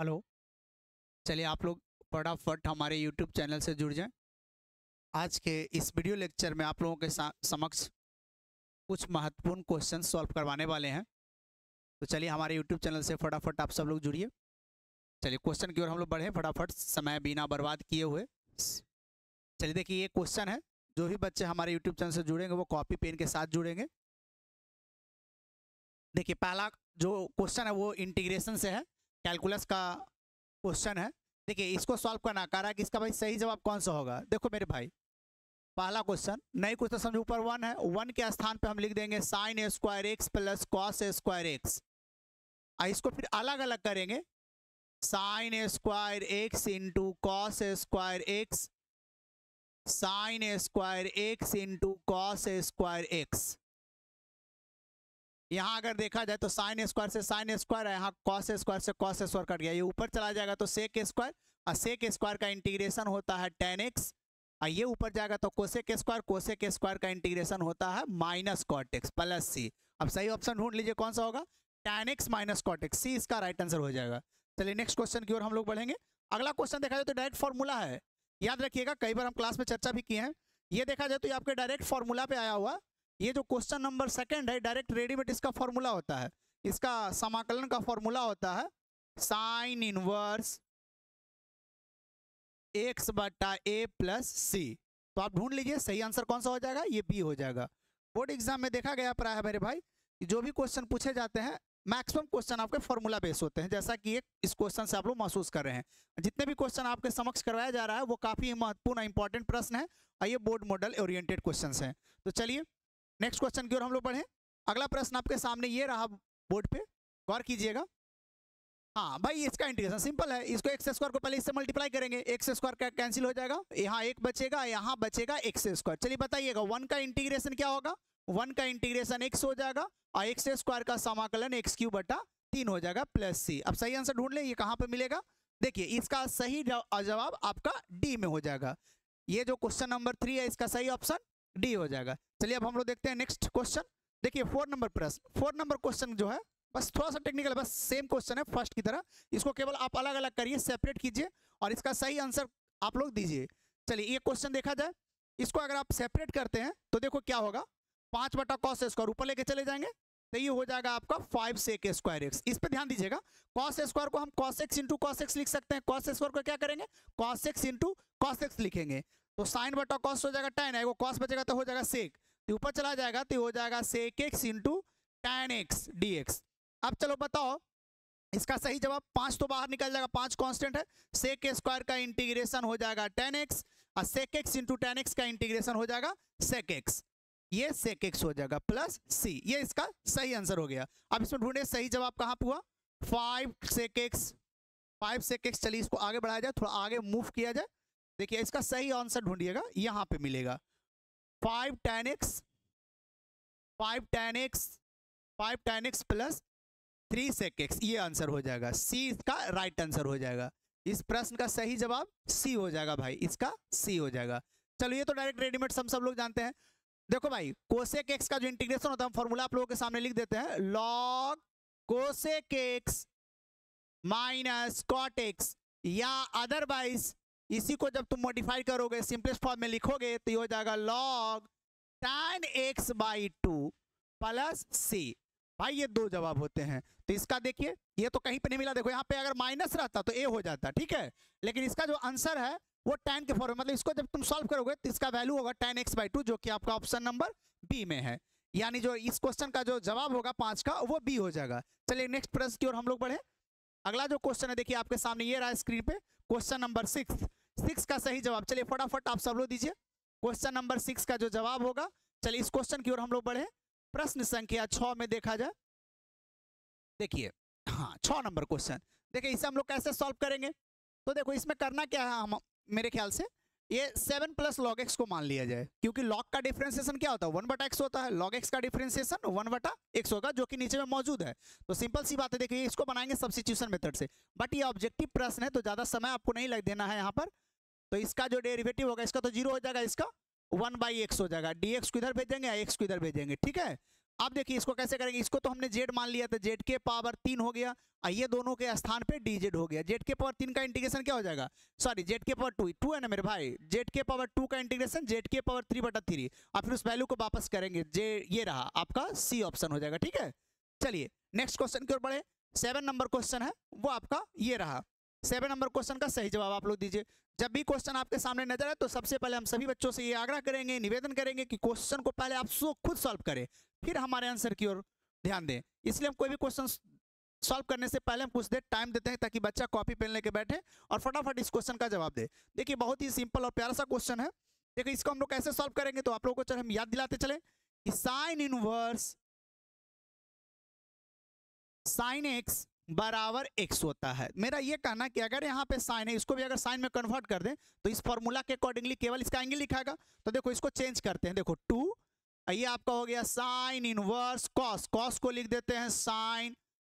Hello. चलिए आप लोग फटाफट हमारे यूट्यूब चैनल से जुड़ जाएं। आज के इस वीडियो लेक्चर में आप लोगों के समक्ष कुछ महत्वपूर्ण क्वेश्चन सॉल्व करवाने वाले हैं। तो चलिए हमारे यूट्यूब चैनल से फटाफट आप सब लोग जुड़िए। चलिए क्वेश्चन की ओर हम लोग बढ़े फटाफट, समय बिना बर्बाद किए हुए। चलिए देखिए, ये क्वेश्चन है। जो भी बच्चे हमारे यूट्यूब चैनल से जुड़ेंगे वो कॉपी पेन के साथ जुड़ेंगे। देखिए पहला जो क्वेश्चन है वो इंटीग्रेशन से है, कैलकुलस का क्वेश्चन है। देखिए इसको सॉल्व करना कह रहा है कि इसका भाई सही जवाब कौन सा होगा। देखो मेरे भाई, पहला क्वेश्चन नहीं कुछ तो समझो, ऊपर 1 है, 1 के स्थान पे हम लिख देंगे sign A square x plus cos A square x. इसको फिर अलग अलग करेंगे, sign A square x into cos A square x, sign A square x into cos A square x. यहाँ अगर देखा जाए तो साइन स्क्वायर से साइन स्क्वायर है, यहाँ कॉस स्क्वायर से कॉस स्क्वायर कट गया, ये ऊपर चला जाएगा तो सेक स्क्वायर, और सेक स्क्वायर का इंटीग्रेशन होता है tan x, और ये ऊपर जाएगा तो कोसेक स्क्वायर का इंटीग्रेशन होता है माइनस कॉट एक्स प्लस सी। अब सही ऑप्शन ढूंढ लीजिए कौन सा होगा, tan x minus cot x, c इसका राइट आंसर हो जाएगा। चलिए नेक्स्ट क्वेश्चन की ओर हम लोग बढ़ेंगे। अगला क्वेश्चन देखा जाए तो डायरेक्ट फॉर्मूला है, याद रखिएगा, कई बार हम क्लास में चर्चा भी किए हैं। ये देखा जाए तो ये आपके डायरेक्ट फॉर्मूला पे आया हुआ। ये जो क्वेश्चन नंबर 2 है, डायरेक्ट रेडीमेड इसका फॉर्मूला होता है, इसका समाकलन का फॉर्मूला होता है साइन इनवर्स एक्स बटा ए प्लस सी। तो आप ढूंढ लीजिए सही आंसर कौन सा हो जाएगा, ये बी हो जाएगा। बोर्ड एग्जाम में देखा गया प्राय मेरे भाई, जो भी क्वेश्चन पूछे जाते हैं मैक्सिमम क्वेश्चन आपके फॉर्मूला बेस होते हैं, जैसा कि इस क्वेश्चन से आप लोग महसूस कर रहे हैं। जितने भी क्वेश्चन आपके समक्ष करवाया जा रहा है वो काफी महत्वपूर्ण इंपॉर्टेंट प्रश्न है, और ये बोर्ड मॉडल ओरिएंटेड क्वेश्चन हैं। तो चलिए नेक्स्ट क्वेश्चन की ओर हम लोग बढ़े। अगला प्रश्न आपके सामने ये रहा, बोर्ड पे गौर कीजिएगा। हाँ भाई, इसका इंटीग्रेशन सिंपल है, इसको एक्स स्क्वायर को पहले इससे मल्टीप्लाई करेंगे, एक्स स्क्वायर का कैंसिल हो जाएगा, यहाँ एक बचेगा, यहाँ बचेगा एक्स स्क्वायर। चलिए बताइएगा 1 का इंटीग्रेशन क्या होगा, 1 का इंटीग्रेशन एक्स हो जाएगा, और एक्स स्क्वायर का समाकलन एक्स क्यूब बटा 3 हो जाएगा प्लस सी। अब सही आंसर ढूंढ ले, ये कहाँ पे मिलेगा। देखिए इसका सही जवाब आपका डी में हो जाएगा। ये जो क्वेश्चन नंबर 3 है इसका सही ऑप्शन डी हो जाएगा। चलिए अब हम लोग देखते हैं नेक्स्ट क्वेश्चन। देखिए 4 नंबर प्रश्न, 4 नंबर क्वेश्चन जो है बस थोड़ा सा टेक्निकल, बस सेम क्वेश्चन है फर्स्ट की तरह, इसको केवल आप अलग अलग करिए, सेपरेट कीजिए और इसका सही आंसर आप लोग दीजिए। चलिए ये क्वेश्चन देखा जाए, इसको अगर आप सेपरेट करते हैं तो देखो क्या होगा, 5 बटा कॉस स्क्वायर ऊपर लेके चले जाएंगे तो ये हो जाएगा आपका 5 सेक स्क्वायर एक्स। इस पे ध्यान दीजिएगा, कॉस स्क्वायर को हम cos x into cos x लिख सकते हैं, कॉस स्क्वायर को क्या करेंगे cos x into cos x लिखेंगे, तो साइन बटा कॉस हो जाएगा tan है, वो कॉस बचेगा तो हो जाएगा सेक, तो ऊपर चला जाएगा तो हो जाएगा sec x into tan x d x. अब चलो बताओ इसका सही जवाब, 5 तो बाहर निकल जाएगा, 5 कांस्टेंट है, सेक स्क्वायर का इंटीग्रेशन हो जाएगा tan x, और sec x into tan x का इंटीग्रेशन हो जाएगा सेक एक्स, ये सेक एक्स हो जाएगा प्लस सी, ये इसका सही आंसर हो गया। अब इसमें ढूंढे सही जवाब कहाँ पे हुआ, 5 सेक एक्स, 5 सेक एक्स। चलिए इसको आगे बढ़ाया जाए, थोड़ा आगे मूव किया जाए। देखिए इसका सही आंसर ढूंढिएगा, यहाँ पे मिलेगा 5 tan x, 5 tan x, 5 tan x plus 3 sec x, ये आंसर हो जाएगा, सी इसका राइट आंसर हो जाएगा। इस प्रश्न का सही जवाब सी हो जाएगा भाई, इसका सी हो जाएगा। चलो ये तो डायरेक्ट रेडीमेड सब लोग जानते हैं। देखो भाई कोसेक एक्स का जो इंटीग्रेशन होता है फॉर्मूला आप लोगों के सामने लिख देते हैं, log cosec x minus cot x, या अदरवाइज इसी को जब तुम मॉडिफाई करोगे सिंपलेस्ट फॉर्म में लिखोगे तो ये हो जाएगा log tan x by 2 plus c. भाई ये 2 जवाब होते हैं, तो इसका देखिए ये तो कहीं पे नहीं मिला, देखो यहाँ पे अगर माइनस रहता तो ए हो जाता, ठीक है, लेकिन इसका जो आंसर है वो tan के फॉर्म में, मतलब इसको जब तुम सॉल्व करोगे तो इसका वैल्यू होगा tan x बाई 2, जो कि आपका ऑप्शन नंबर बी में है, यानी जो इस क्वेश्चन का जो जवाब होगा 5 का वो बी हो जाएगा। चलिए नेक्स्ट प्रश्न की ओर हम लोग बढ़े। अगला जो क्वेश्चन है देखिए आपके सामने ये रहा स्क्रीन पे, क्वेश्चन नंबर 6 का सही जवाब, चलिए फटाफट आप सब लोग दीजिए क्वेश्चन नंबर 6 का जो जवाब होगा। चलिए इस क्वेश्चन की ओर हम लोग बढ़े। प्रश्न संख्या 6 में देखा जाए, देखिए हाँ 6 नंबर क्वेश्चन, देखिए इसे हम लोग कैसे सॉल्व करेंगे। तो देखो इसमें करना क्या है, हम मेरे ख्याल से ये 7 प्लस लॉग एक्स को मान लिया जाए, क्योंकि लॉग का डिफरेंशिएशन क्या होता है 1 बटा एक्स होता है, लॉग एक्स का डिफरेंशिएशन 1 बटा एक्स होगा, जो कि नीचे में मौजूद है। तो सिंपल सी बात है, देखिए इसको बनाएंगे सब्स्टिट्यूशन मेथड से, बट ये ऑब्जेक्टिव प्रश्न है तो ज़्यादा समय आपको नहीं लग देना है यहाँ पर। तो इसका जो डेरिवेटिव होगा इसका तो 0 हो जाएगा, इसका 1 बाई एक्स हो जाएगा, डी एक्स को इधर भेजेंगे या एक्स को इधर भेजेंगे, ठीक है। अब देखिए इसको कैसे करेंगे, इसको तो हमने जेड मान लिया था, जेड के पावर 3 हो गया, ये दोनों के स्थान पे डीजेड हो गया। जेड के पावर 3 का इंटीग्रेशन क्या हो जाएगा, सॉरी जेड के पावर 2 है ना मेरे भाई, जेड के पावर 2 का इंटीग्रेशन जेड के पावर 3/3, और फिर उस वैल्यू को वापस करेंगे, जे ये रहा आपका सी ऑप्शन हो जाएगा। ठीक है, चलिए नेक्स्ट क्वेश्चन की ओर बढ़े। 7 नंबर क्वेश्चन है वो आपका ये रहा। 7 नंबर क्वेश्चन का सही जवाब आप लोग दीजिए। जब भी क्वेश्चन आपके सामने नजर आए तो सबसे पहले हम सभी बच्चों से ये आग्रह करेंगे, निवेदन करेंगे कि क्वेश्चन को पहले आप खुद सॉल्व करें, फिर हमारे आंसर की ओर ध्यान दें। इसलिए हम कोई भी क्वेश्चन सॉल्व करने से पहले हम कुछ देर टाइम देते हैं ताकि बच्चा कॉपी पेन लेके बैठे और फटाफट इस क्वेश्चन का जवाब दे। देखिए बहुत ही सिंपल और प्यारा सा क्वेश्चन है। देखिए इसको हम लोग कैसे सॉल्व करेंगे, तो आप लोगों को चलो हम याद दिलाते चले कि साइन इनवर्स साइन एक्स बराबर एक्स होता है। मेरा ये कहना कि अगर यहाँ पे साइन है, इसको भी अगर साइन में कन्वर्ट कर दें तो इस फॉर्मूला के अकॉर्डिंगली केवल इसका एंगल लिखाएगा। तो देखो इसको चेंज करते हैं, देखो 2, ये आपका हो गया साइन इनवर्स कॉस, कॉस को लिख देते हैं साइन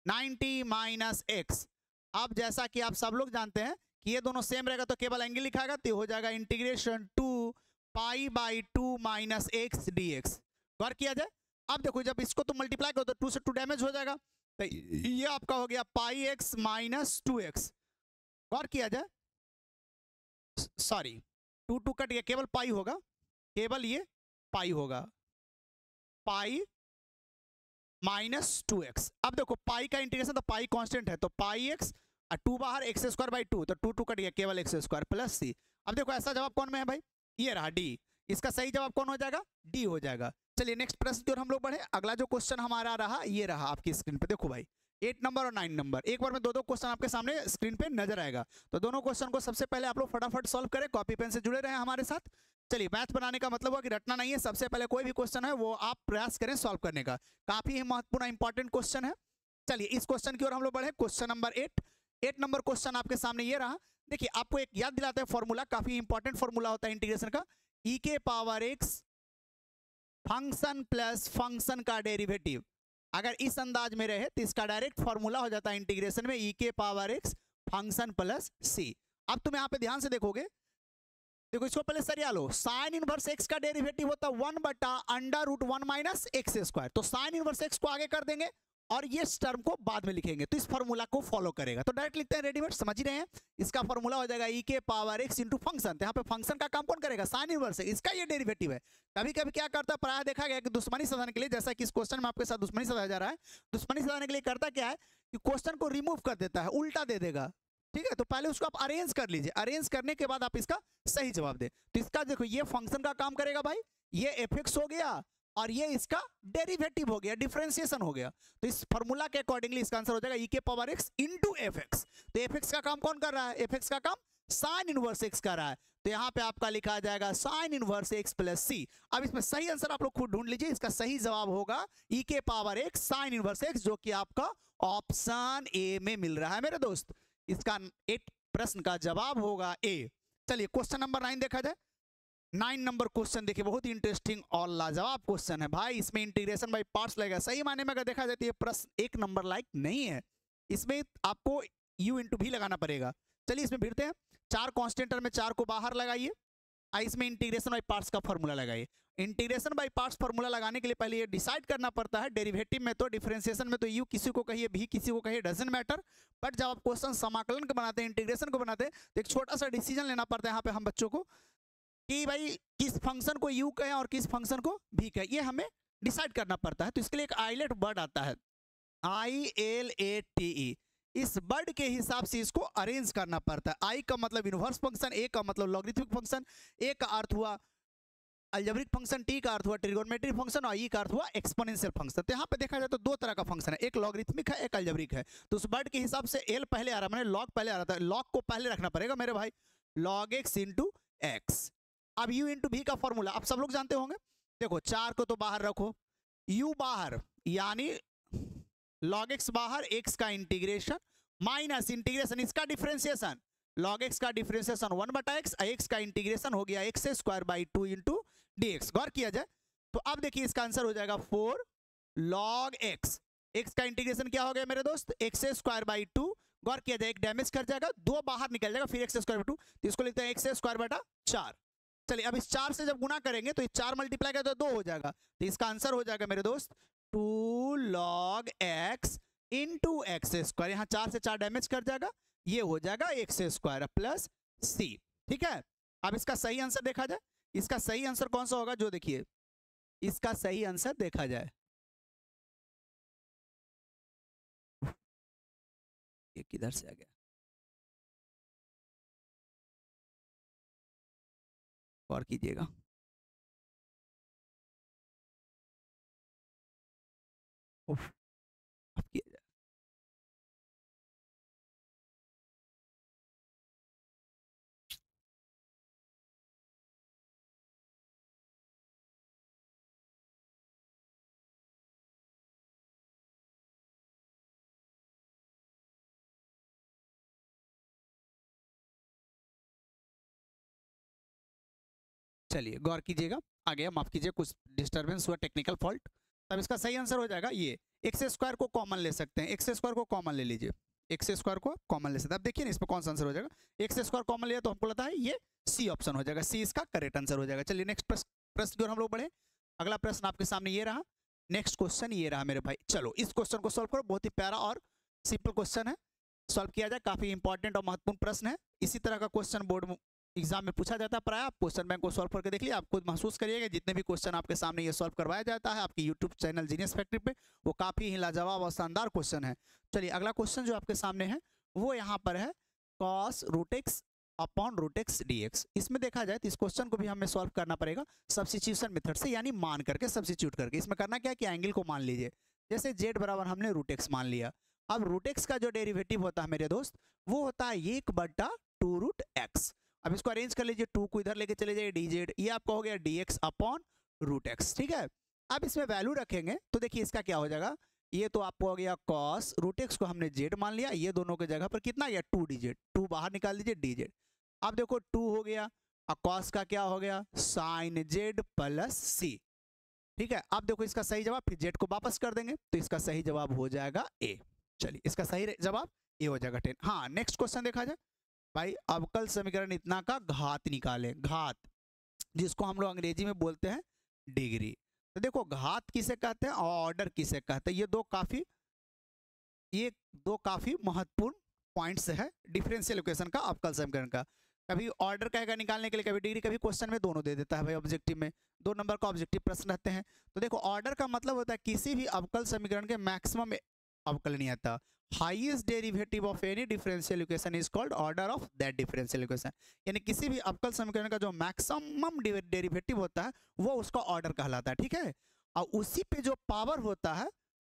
90 माइनस एक्स। अब जैसा कि आप सब लोग जानते हैं कि ये दोनों सेम रहेगा तो केवल एंगल लिखाएगा, तो हो जाएगा इंटीग्रेशन 2 पाई/2 माइनस एक्स dx। गौर किया जाए, अब देखो जब इसको तो मल्टीप्लाई करो तो 2 से 2 डैमेज हो जाएगा, तो ये आपका हो गया पाई एक्स माइनस 2x। गौर किया जाए, सॉरी 2 2 कट गया, केवल पाई होगा, केवल ये पाई होगा, पाई माइनस 2x। अब देखो पाई का इंटीग्रेशन तो पाई कांस्टेंट है, तो पाई एक्स और 2 बाहर x²/2, तो 2 2 कट गया, केवल x² प्लस सी। अब देखो ऐसा जवाब कौन में है भाई, ये रहा डी। इसका सही जवाब कौन हो जाएगा, डी हो जाएगा। चलिए नेक्स्ट प्रश्न की ओर हम लोग बढ़े। अगला जो क्वेश्चन हमारा रहा ये रहा आपकी स्क्रीन पे, देखो भाई 8 नंबर और 9 नंबर, एक बार में दो क्वेश्चन आपके सामने स्क्रीन पे नजर आएगा। तो दोनों क्वेश्चन को सबसे पहले आप लोग फटाफट सॉल्व करें, कॉपी पेन से जुड़े रहे हमारे साथ। चलिए मैथ बनाने का मतलब हुआ कि रटना नहीं है, सबसे पहले कोई भी क्वेश्चन है वो आप प्रयास करें सॉल्व करने का, काफी ही महत्वपूर्ण इंपॉर्टेंट क्वेश्चन है। चलिए इस क्वेश्चन की ओर हम लोग बढ़े, क्वेश्चन नंबर 8 नंबर क्वेश्चन आपके सामने ये रहा। देखिए आपको एक याद दिलाते हैं फॉर्मूला, काफी इंपॉर्टेंट फॉर्मूला होता है इंटीग्रेशन का, ई के power x function plus function का डेरिवेटिव। अगर इस अंदाज में रहे तो इसका डायरेक्ट फॉर्मूला हो जाता है इंटीग्रेशन में ई के पावर एक्स फंक्शन प्लस सी। अब तुम यहाँ पे ध्यान से देखोगे, देखो इसको पहले सरिया लो, साइन इनवर्स एक्स का डेरिवेटिव होता है 1/√1 माइनस एक्स स्क्वायर। तो साइन इनवर्स एक्स को आगे कर देंगे और ये टर्म को बाद में लिखेंगे, तो इस फॉर्मूला को फॉलो करेगा। तो डायरेक्ट लिखते हैं, रेडीमेड समझ ही रहे हैं। इसका फॉर्मूला हो जाएगा ई के पावर एक्स इंटू फंक्शन। तो यहाँ पे फंक्शन का काम कौन करेगा, साइन इनवर्स है, इसका ये डेरिवेटिव है। कभी कभी क्या करता है, प्रायः देखा गया कि दुश्मनी सजाने के लिए, जैसा कि इस क्वेश्चन में आपके साथ दुश्मनी सजाया जा रहा है, दुश्मनी सजाने के लिए करता क्या है कि क्वेश्चन को रिमूव कर देता है, उल्टा दे देगा। ठीक है, तो पहले उसको आप अरेंज कर लीजिए, अरेंज करने के बाद आप इसका सही जवाब दें। तो इसका देखो ये फंक्शन का काम करेगा भाई, ये एफ हो गया और ये इसका डेरिवेटिव हो गया, डिफरेंशिएशन हो गया। तो इस फार्मूला के अकॉर्डिंगली इसका आंसर हो जाएगा ई के power x into F x. तो एफ एक्स का काम कौन कर रहा है, एफ एक्स का काम साइन इनवर्स एक्स कर रहा है। तो यहाँ पे आपका लिखा जाएगा साइन इनवर्स एक्स प्लस सी। अब इसमें सही आंसर आप लोग खुद ढूंढ लीजिए, इसका सही जवाब होगा ई के power x sine inverse x, जो कि आपका ऑप्शन ए में मिल रहा है मेरे दोस्त। इसका 8 प्रश्न का जवाब होगा ए। चलिए क्वेश्चन नंबर 9 देखा जाए। 9 नंबर क्वेश्चन देखिए बहुत ही इंटरेस्टिंग और लाजवाब क्वेश्चन है भाई। इसमें इंटीग्रेशन बाय पार्ट्स लगेगा, सही मायने में अगर देखा जाए तो ये प्रश्न 1 नंबर लाइक नहीं है, इसमें आपको u इंटू भी लगाना पड़ेगा। चलिए इसमें भिड़ते हैं, 4 कॉन्स्टेंट में 4 को बाहर लगाइए, इसमें इंटीग्रेशन बाय पार्ट्स का फॉर्मूला लगाइए। इंटीग्रेशन बाय पार्ट्स फॉर्मूला लगाने के लिए पहले ये डिसाइड करना पड़ता है, डेरिवेटिव में तो डिफरेंशिएशन में तो u किसी को कहिए v किसी को कहिए, डजंट मैटर। बट जब आप क्वेश्चन समाकलन को बनाते हैं, इंटीग्रेशन को बनाते हैं, तो एक छोटा सा डिसीजन लेना पड़ता है यहाँ पे हम बच्चों को कि भाई किस फंक्शन को u कहें और किस फंक्शन को v कहें, ये हमें डिसाइड करना पड़ता है। तो इसके लिए एक आइलेट वर्ड आता है, ILATE, इस वर्ड के हिसाब से इसको अरेंज करना पड़ता है। I का मतलब इनवर्स फंक्शन, A का मतलब लॉगरिथमिक फंक्शन, A का अर्थ हुआ अलजेब्रिक फंक्शन, T का अर्थ हुआ ट्रिगोनोमेट्रिक फंक्शन और E का अर्थ हुआ एक्सपोनेंशियल फंक्शन। तो यहाँ पे देखा जाए तो 2 तरह का फंक्शन है, एक लॉगरिथमिक है, एक अलजेब्रिक है। तो उस वर्ड के हिसाब से L पहले आ रहा है, मैंने लॉग पहले आ रहा था, लॉग को पहले रखना पड़ेगा मेरे भाई, log x इंटू एक्स। अब u इंटू v का फॉर्मूला आप सब लोग जानते होंगे, देखो 4 को तो बाहर रखो, u बाहर यानी log x बाहर, x का इंटीग्रेशन माइनस इंटीग्रेशन इसका डिफरेंशिएशन, log x का डिफरेंशिएशन 1/x, x का इंटीग्रेशन हो गया x²/2 इंटू dx। गौर किया जाए तो अब देखिए इसका आंसर हो जाएगा 4 log x, x का इंटीग्रेशन क्या हो गया मेरे दोस्त x²/2। गौर किया जाए एक डैमेज कर जाएगा, 2 बाहर निकल जाएगा, फिर x²/2, तो इसको लिखते हैं x²/4। चलिए अब इस 4 से जब गुना करेंगे तो इस 4 मल्टीप्लाई करें तो 2 हो जाएगा, तो इसका आंसर हो जाएगा मेरे दोस्त 2 log x into x square, यहाँ 4 से 4 डैमेज कर जाएगा, ये हो जाएगा एक्स स्क्वायर प्लस सी। ठीक है, अब इसका सही आंसर देखा जाए, इसका सही आंसर कौन सा होगा, जो देखिए इसका सही आंसर देखा जाए, ये किधर से आ गया, और कीजिएगा, अब किया जाए। चलिए गौर कीजिएगा, आ गया, माफ कीजिए कुछ डिस्टरबेंस हुआ, टेक्निकल फॉल्ट। तब इसका सही आंसर हो जाएगा ये, एक्स स्क्वायर को कॉमन ले सकते हैं, एक्स स्क्वायर को कॉमन ले लीजिए, एक्स स्क्वायर को कॉमन ले सकते हैं। अब देखिए ना इसमें कौन सा आंसर हो जाएगा, एक्स स्क्वायर कॉमन लिया तो हमको लगता है ये सी ऑप्शन हो जाएगा, सी इसका करेक्ट आंसर हो जाएगा। चलिए नेक्स्ट प्रश्न की ओर हम लोग बढ़े। अगला प्रश्न आपके सामने ये रहा, नेक्स्ट क्वेश्चन ये रहा मेरे भाई। चलो इस क्वेश्चन को सॉल्व करो, बहुत ही प्यारा और सिंपल क्वेश्चन है, सॉल्व किया जाए, काफी इंपॉर्टेंट और महत्वपूर्ण प्रश्न है। इसी तरह का क्वेश्चन बोर्ड एग्जाम में पूछा जाता है प्राय, आप क्वेश्चन बैंक को सॉल्व करके देख लिया, आप खुद महसूस करिएगा जितने भी क्वेश्चन आपके सामने ये सॉल्व करवाया जाता है आपके यूट्यूब चैनल जीनियस फैक्ट्री पे, वो काफी ही लाजवाब और शानदार क्वेश्चन है। चलिए अगला क्वेश्चन जो आपके सामने है वो यहाँ पर है cos root x upon root x d x. इसमें देखा जाए तो इस क्वेश्चन को भी हमें सॉल्व करना पड़ेगा सब्स्टिट्यूशन मेथड से, यानी मान करके सब्स्टिट्यूट करके। इसमें करना क्या है कि एंगल को मान लीजिए, जैसे z बराबर हमने रूट एक्स मान लिया, अब रूट एक्स का जो डेरिवेटिव होता है मेरे दोस्त वो होता है 1/2 रूट एक्स। अब इसको अरेंज कर लीजिए, 2 को इधर लेके चले जाइए dz, ये आपका हो गया dx अपॉन रूट एक्स। ठीक है, अब इसमें वैल्यू रखेंगे तो देखिए इसका क्या हो जाएगा, ये तो आपको हो गया cos रूट एक्स को हमने z मान लिया, ये दोनों के जगह पर कितना गया 2dz, 2 बाहर निकाल दीजिए dz। अब देखो 2 हो गया, अब cos का क्या हो गया sin z प्लस c। ठीक है, अब देखो इसका सही जवाब, फिर z को वापस कर देंगे तो इसका सही जवाब हो जाएगा a। चलिए इसका सही जवाब ए हो जाएगा 10। हाँ नेक्स्ट क्वेश्चन देखा जाए भाई, अवकल समीकरण इतना का घात निकालें, घात जिसको हम लोग अंग्रेजी में बोलते हैं डिग्री। तो देखो घात किसे कहते हैं और ऑर्डर किसे कहते हैं, ये दो काफी महत्वपूर्ण पॉइंट्स है डिफरेंशियल इक्वेशन का, अवकल समीकरण का। कभी ऑर्डर कहेगा निकालने के लिए, कभी डिग्री, कभी क्वेश्चन में दोनों दे देता है भाई, ऑब्जेक्टिव में 2 नंबर का ऑब्जेक्टिव प्रश्न रहते हैं। तो देखो ऑर्डर का मतलब होता है किसी भी अवकल समीकरण के मैक्सिमम अवकलनीयता, highest derivative of any differential equation is called order of that differential equation, यानी किसी भी अवकल समीकरण का जो मैक्सिमम डेरिवेटिव होता है वो उसका ऑर्डर कहलाता है। ठीक है, और उसी पे जो पावर होता है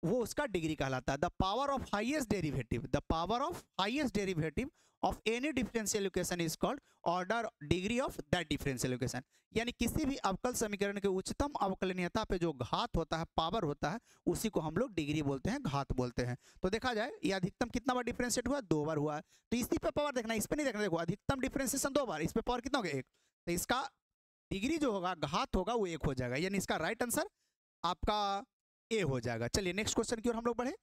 वो उसका डिग्री कहलाता है। The power of highest derivative, the power of highest derivative of any differential equation is called order degree of that differential equation, यानी किसी भी अवकल समीकरण के उच्चतम अवकलनीयता पे जो घात होता है, पावर होता है, उसी को हम लोग डिग्री बोलते हैं, घात बोलते हैं। तो देखा जाए ये अधिकतम कितना बार डिफरेंशिएट हुआ, 2 बार हुआ है, तो इसी पे पावर देखना, इस पे नहीं देखना। देखो अधिकतम डिफरेंशिएशन 2 बार, इस पे पावर कितना हो गया 1, तो इसका डिग्री जो होगा, घात होगा, वो 1 हो जाएगा, यानी इसका राइट आंसर आपका ए हो जाएगा। चलिए नेक्स्ट क्वेश्चन की ओर हम लोग बढ़े।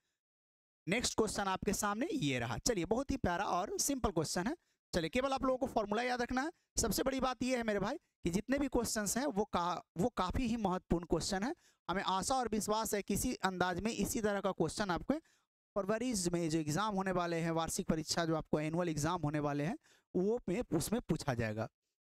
नेक्स्ट क्वेश्चन आपके सामने ये रहा, चलिए बहुत ही प्यारा और सिंपल क्वेश्चन है। चलिए केवल आप लोगों को फॉर्मूला याद रखना है। सबसे बड़ी बात ये है मेरे भाई कि जितने भी क्वेश्चंस हैं वो काफ़ी ही महत्वपूर्ण क्वेश्चन है। हमें आशा और विश्वास है किसी अंदाज में इसी तरह का क्वेश्चन आपको फरवरी में जो एग्ज़ाम होने वाले हैं, वार्षिक परीक्षा जो आपको एनुअल एग्ज़ाम होने वाले हैं, वो में उसमें पूछा जाएगा।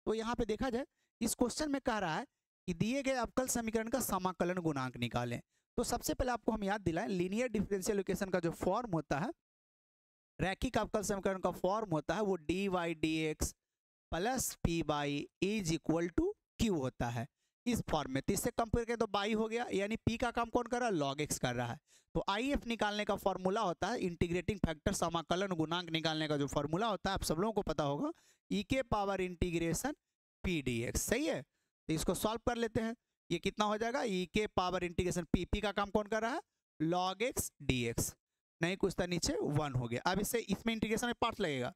तो यहाँ पे देखा जाए इस क्वेश्चन में कह रहा है कि दिए गए अवकल समीकरण का समाकलन गुणांक निकालें। तो सबसे पहले आपको हम याद दिलाएं, लीनियर डिफरेंशियल इक्वेशन का जो फॉर्म होता है, रैखिक अवकल समीकरण का फॉर्म होता है वो dy dx plus p y is equal to q होता है इस फॉर्म में। तो इससे कम करके तो बाई हो गया, यानी p का काम कौन कर रहा है, log x कर रहा है। तो IF निकालने का फॉर्मूला होता है इंटीग्रेटिंग फैक्टर, समाकलन गुणांक निकालने का जो फॉर्मूला होता है आप सब लोगों को पता होगा, e के पावर इंटीग्रेशन p dx। सही है, तो इसको सॉल्व कर लेते हैं। ये कितना हो जाएगा, e के पावर इंटीग्रेशन p का काम कौन कर रहा है, log x dx, नहीं कुछ था नीचे 1 हो गया। अब इससे इसमें इंटीग्रेशन में पार्ट लगेगा,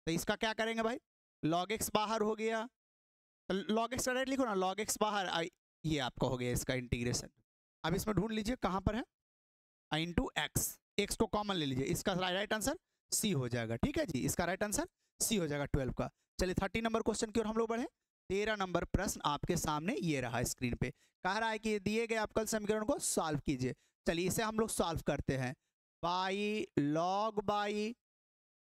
तो इसका क्या करेंगे भाई, log x बाहर हो गया, तो log x डायरेक्ट लिखो ना, log x बाहर, ये आपका हो गया इसका इंटीग्रेशन। अब इसमें ढूंढ लीजिए कहाँ पर है, इंटू एक्स, एक्स को कॉमन ले लीजिए, इसका राइट आंसर सी हो जाएगा। ठीक है जी, इसका राइट आंसर सी हो जाएगा 12 का। चलिए 30 नंबर क्वेश्चन की ओर हम लोग बढ़े। 13 नंबर प्रश्न आपके सामने ये रहा स्क्रीन पे। कह रहा है कि दिए गए अवकल समीकरण को सॉल्व कीजिए। चलिए इसे हम लोग सॉल्व करते हैं। By log by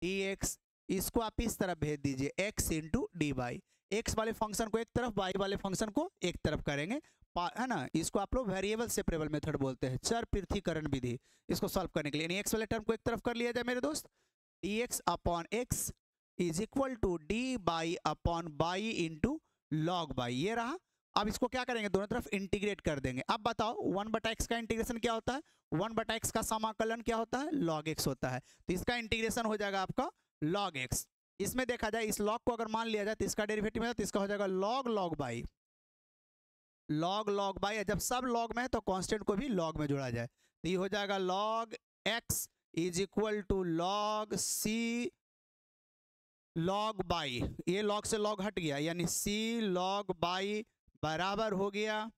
D x, इसको आप इस तरफ भेज दीजिए, x into d by. X वाले फंक्शन को एक तरफ, वाई वाले फंक्शन को एक तरफ करेंगे, है ना। इसको आप लोग वेरिएबल सेपरेबल मेथड बोलते हैं, चर पृथकीकरण विधि। इसको सॉल्व करने के लिए यानी एक्स वाले टर्म को एक तरफ कर लिया जाए मेरे दोस्त, d x upon x is equal to d y upon y into log y, ये रहा। अब इसको क्या करेंगे, दोनों तरफ इंटीग्रेट कर देंगे। अब बताओ 1/x का इंटीग्रेशन क्या होता है, 1/x का समाकलन क्या होता है, log x होता है। तो इसका इंटीग्रेशन हो जाएगा आपका log x। इसमें देखा जाए इस log को अगर मान लिया जाए तो इसका डेरिवेटिव है, तो इसका हो जाएगा log log by, log log by. जब सब log में है तो कांस्टेंट को भी log में जोड़ा जाए, तो ये हो जाएगा log x is equal to log c log y. ये log से log हट गया, यानी c log बाई बराबर हो गया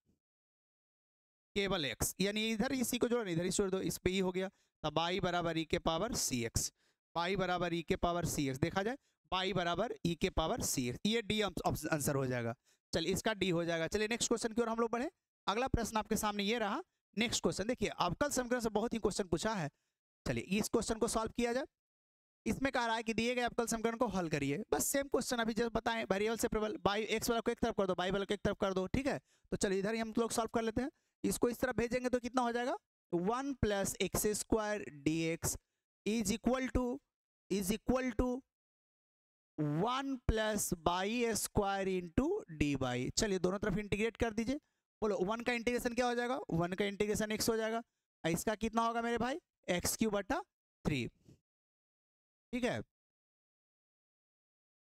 केवल x, यानी इधर इसी को जोड़ो, इधर ही छोड़ दो, इस पे ही हो गया। तब बाई बराबर ई के पावर सी एक्स, बाई बराबर ई के पावर सी एक्स। देखा जाए बाई बराबर ई के पावर सी एक्स, ये डी आंसर हो जाएगा। चलिए इसका डी हो जाएगा। चलिए नेक्स्ट क्वेश्चन की ओर हम लोग बढ़े। अगला प्रश्न आपके सामने ये रहा। नेक्स्ट क्वेश्चन देखिए, अवकल समीकरण से बहुत ही क्वेश्चन पूछा है। चलिए इस क्वेश्चन को सॉल्व किया जाए। इसमें कह रहा है कि दिए गए अवकल समीकरण को हल करिए। बस सेम क्वेश्चन अभी जब बताएं, वेरिएबल सेपरेबल, बाई एक्स वाला को एक तरफ कर दो, बाई वाला को एक तरफ कर दो, ठीक है। तो चलिए इधर ही हम लोग सॉल्व कर लेते हैं। इसको इस तरफ भेजेंगे तो कितना हो जाएगा, 1 plus x square d x is equal to 1 plus y square into d y. चलिए दोनों तरफ इंटीग्रेट कर दीजिए। बोलो 1 का इंटीग्रेशन क्या हो जाएगा, 1 का इंटीग्रेशन x हो जाएगा। इसका कितना होगा मेरे भाई, x³ 3, ठीक है।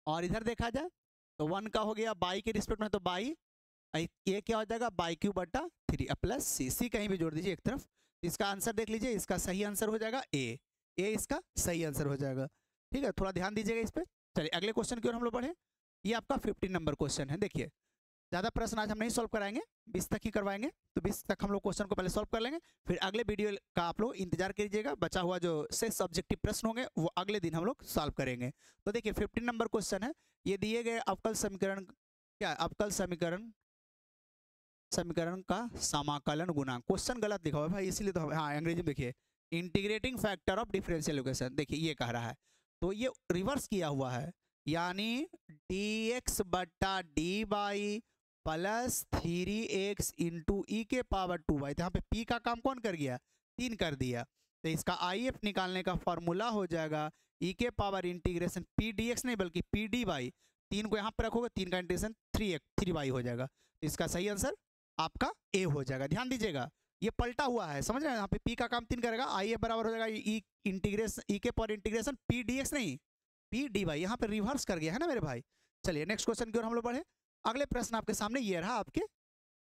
और इधर देखा जाए तो 1 का हो गया बाई के रिस्पेक्ट में, तो बाई, ये क्या हो जाएगा बाई³ 3 प्लस सी कहीं भी जोड़ दीजिए एक तरफ। इसका आंसर देख लीजिए, इसका सही आंसर हो जाएगा ए इसका सही आंसर हो जाएगा, ठीक है। थोड़ा ध्यान दीजिएगा इस पे। चलिए अगले क्वेश्चन की ओर हम लोग बढ़े। ये आपका 15 नंबर क्वेश्चन है। देखिए ज़्यादा प्रश्न आज हम नहीं सॉल्व कराएंगे, 20 तक ही करवाएंगे। तो 20 तक हम लोग क्वेश्चन को पहले सॉल्व कर लेंगे, फिर अगले वीडियो का आप लोग इंतजार कीजिएगा। बचा हुआ जो शेष ऑब्जेक्टिव प्रश्न होंगे वो अगले दिन हम लोग सॉल्व करेंगे। तो देखिए 15 नंबर क्वेश्चन है। ये दिए गए अवकल समीकरण, क्या अवकल समीकरण का समाकलन गुणांक। क्वेश्चन गलत लिखा हुआ है भाई, इसीलिए तो हाँ अंग्रेजी में देखिए, integrating factor of differential equation. देखिए ये कह रहा है, तो ये रिवर्स किया हुआ है, यानी dx बट्टा d by plus 3x into e के पावर 2y। तो यहाँ पे p का काम कौन कर गया, 3 कर दिया। तो इसका IF निकालने का फॉर्मूला हो जाएगा ई के पावर इंटीग्रेशन p dx नहीं बल्कि p dy। 3 को यहाँ पर रखोगे, 3 का इंटीग्रेशन 3y हो जाएगा। तो इसका सही आंसर आपका ए हो जाएगा। ध्यान दीजिएगा ये पलटा हुआ है, समझ रहे हैं। यहाँ पे p का काम 3 करेगा, IF बराबर हो जाएगा ई इंटीग्रेशन ई के पावर इंटीग्रेशन p dx नहीं p dy। यहाँ पे रिवर्स कर गया है ना मेरे भाई। चलिए नेक्स्ट क्वेश्चन की ओर हम लोग बढ़े। अगले प्रश्न आपके सामने ये रहा आपके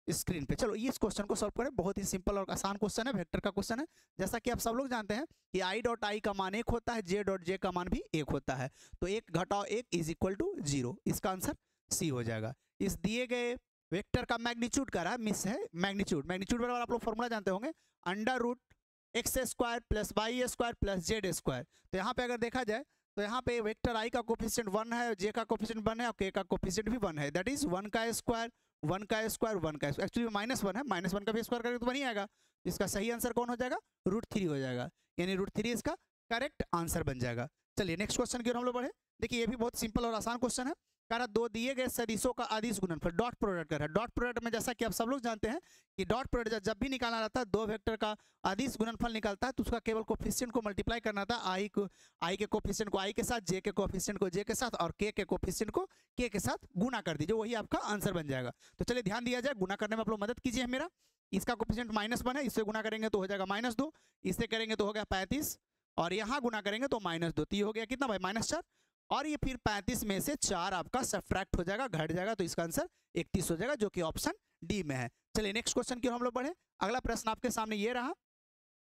स्क्रीन पे। चलो इस क्वेश्चन को सॉल्व करें। बहुत ही सिंपल और आसान क्वेश्चन है, वेक्टर का क्वेश्चन है। जैसा कि आप सब लोग जानते हैं कि i.i का मान 1 होता है, j.j का मान भी 1 होता है। तो 1 घटाओ 1 इज इक्वल टू 0। इसका आंसर सी हो जाएगा। इस दिए गए वेक्टर का मैग्नीट्यूड का रहा मिस है, मैग्नीट्यूड बराबर आप लोग फॉर्मूला जानते होंगे, √x² plus y² plus z²। तो यहाँ पे अगर देखा जाए तो यहाँ पे वेक्टर i का कोफिशिएंट 1 है, j का कोफिशिएंट 1 है और k का कोफिशिएंट भी 1 है। दैट इज 1 का स्क्वायर 1 का स्क्वायर 1 का स्क्वायर, एक्चुअली -1 है, -1 का भी स्क्वायर करेंगे तो बनी आएगा। इसका सही आंसर कौन हो जाएगा, √3 हो जाएगा, यानी √3 इसका करेक्ट आंसर बन जाएगा। चलिए नेक्स्ट क्वेश्चन की ओर हम लोग बढ़े। देखिए ये भी बहुत सिंपल और आसान क्वेश्चन है। कह रहा दो दिए गए सदिशों का अदिश गुणनफल डॉट प्रोडक्ट कर रहा है। डॉट प्रोडक्ट में जैसा कि आप सब लोग जानते हैं कि डॉट प्रोडक्ट जब भी निकालना रहता है, दो वेक्टर का अदिश गुणनफल निकलता है तो उसका केवल कोफिशिएंट को मल्टीप्लाई करना था, आई के कोफिशिएंट को आई के साथ, जे के कोफिशिएंट को जे के साथ और के कोफिशिएंट को के के साथ गुना कर दीजिए, वही आपका आंसर बन जाएगा। तो चलिए ध्यान दिया जाए, गुना करने में आप लोग मदद कीजिए मेरा। इसका कोफिशिएंट -1 है, इससे गुना करेंगे तो हो जाएगा -2, इससे करेंगे तो हो गया 35 और यहाँ गुना करेंगे तो -2, तो ये हो गया कितना भाई -4। और ये फिर 35 में से 4 आपका सब्ट्रैक्ट हो जाएगा, घट जाएगा, तो इसका आंसर 31 हो जाएगा, जो कि ऑप्शन डी में है। चलिए नेक्स्ट क्वेश्चन की ओर हम लोग बढ़े। अगला प्रश्न आपके सामने ये रहा।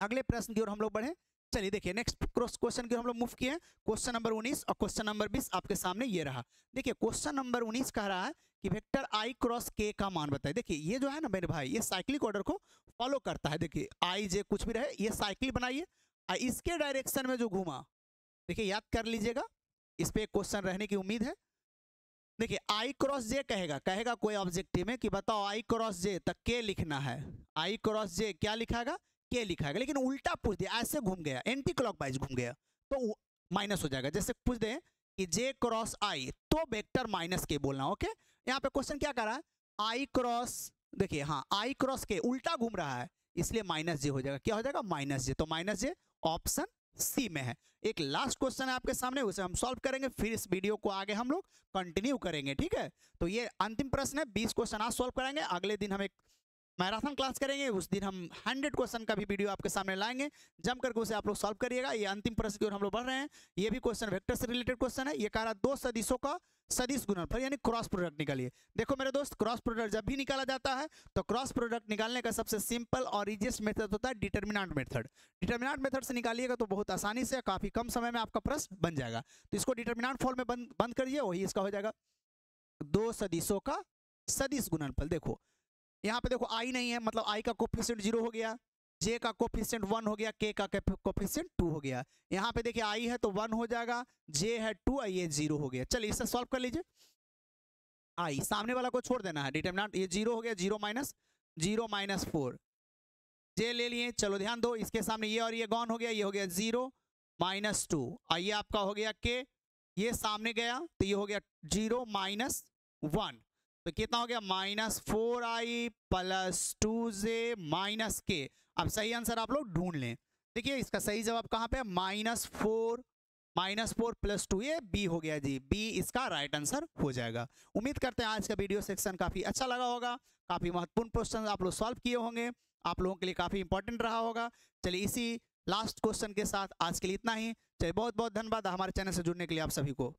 अगले प्रश्न की ओर हम लोग बढ़े। चलिए देखिए नेक्स्ट क्वेश्चन की हम लोग मूव किए। क्वेश्चन नंबर 19 और क्वेश्चन नंबर 20 आपके सामने ये रहा। देखिए क्वेश्चन नंबर 19 कह रहा है कि वेक्टर i क्रॉस k का मान बताए। देखिए ये जो है ना मेरे भाई, ये साइक्लिक ऑर्डर को फॉलो करता है। देखिए i j कुछ भी रहे, ये साइकिल बनाइए, इसके डायरेक्शन में जो घूमा, देखिए याद कर लीजिएगा, इस पे एक क्वेश्चन रहने की उम्मीद है। देखिए आई क्रॉस जे कहेगा कोई ऑब्जेक्टिव में कि बताओ आई क्रॉस जे तक के लिखना है, आई क्रॉस जे क्या लिखाएगा, के लिखाएगा, लेकिन उल्टा पूछ दिया, ऐसे घूम गया, एंटी क्लॉकवाइज घूम गया तो माइनस हो जाएगा। जैसे पूछ दे कि जे क्रॉस आई तो वेक्टर माइनस के बोलना। ओके, यहाँ पे क्वेश्चन क्या कर रहा है, आई क्रॉस, देखिए हाँ आई क्रॉस के उल्टा घूम रहा है इसलिए माइनस जे हो जाएगा, क्या हो जाएगा माइनस जे, तो माइनस जे ऑप्शन सी में है। एक लास्ट क्वेश्चन है आपके सामने, उसे हम सॉल्व करेंगे, फिर इस वीडियो को आगे हम लोग कंटिन्यू करेंगे, ठीक है। तो ये अंतिम प्रश्न है, 20 क्वेश्चन आज सॉल्व कराएंगे, अगले दिन हम एक मैराथन क्लास करेंगे, उस दिन हम 100 क्वेश्चन का भी वीडियो आपके सामने लाएंगे, जम करके उसे आप लोग सॉल्व करिएगा। ये अंतिम प्रश्न की ओर हम लोग बढ़ रहे हैं, ये भी क्वेश्चन वेक्टर से रिलेटेड क्वेश्चन है। ये कह रहा दो सदिशों का सदिश गुणनफल यानी क्रॉस प्रोडक्ट निकालिए। देखो मेरे दोस्त, क्रॉस प्रोडक्ट जब भी निकाला जाता है तो क्रॉस प्रोडक्ट निकालने का सबसे सिंपल और इजीएस्ट मेथड होता है डिटर्मिनेंट मेथड। डिटर्मिनेंट मेथड से निकालिएगा तो बहुत आसानी से काफी कम समय में आपका प्रश्न बन जाएगा। तो इसको डिटर्मिनेंट फॉर्म में बंद करिए, वही इसका हो जाएगा दो सदिशों का सदिश गुणनफल। देखो यहाँ पे देखो आई नहीं है, मतलब आई का कोफिशिएंट 0 हो गया, जे का कोफिशिएंट 1 हो गया, के का कोफिशिएंट 2 हो गया। यहाँ पे देखिए आई है तो 1 हो जाएगा, जे है 2, ये 0 हो गया। चलिए इसे सॉल्व कर लीजिए। आई सामने वाला को छोड़ देना है, डिटरमिनेंट ये 0 हो गया, 0 माइनस 4, जे ले लिए। चलो ध्यान दो, इसके सामने ये और ये गॉन हो गया, ये हो गया 0 माइनस 2, और ये आपका हो गया के, ये सामने गया तो ये हो गया 0 माइनस 1, तो कितना हो गया -4i प्लस 2j माइनस के। अब सही आंसर आप लोग ढूंढ लें। देखिए इसका सही जवाब कहाँ पे है, -4 प्लस 2, ये बी हो गया जी, बी इसका राइट आंसर हो जाएगा। उम्मीद करते हैं आज का वीडियो सेक्शन काफी अच्छा लगा होगा, काफी महत्वपूर्ण क्वेश्चन आप लोग सॉल्व किए होंगे, आप लोगों के लिए काफी इंपॉर्टेंट रहा होगा। चलिए इसी लास्ट क्वेश्चन के साथ आज के लिए इतना ही। चलिए बहुत बहुत धन्यवाद हमारे चैनल से जुड़ने के लिए आप सभी को।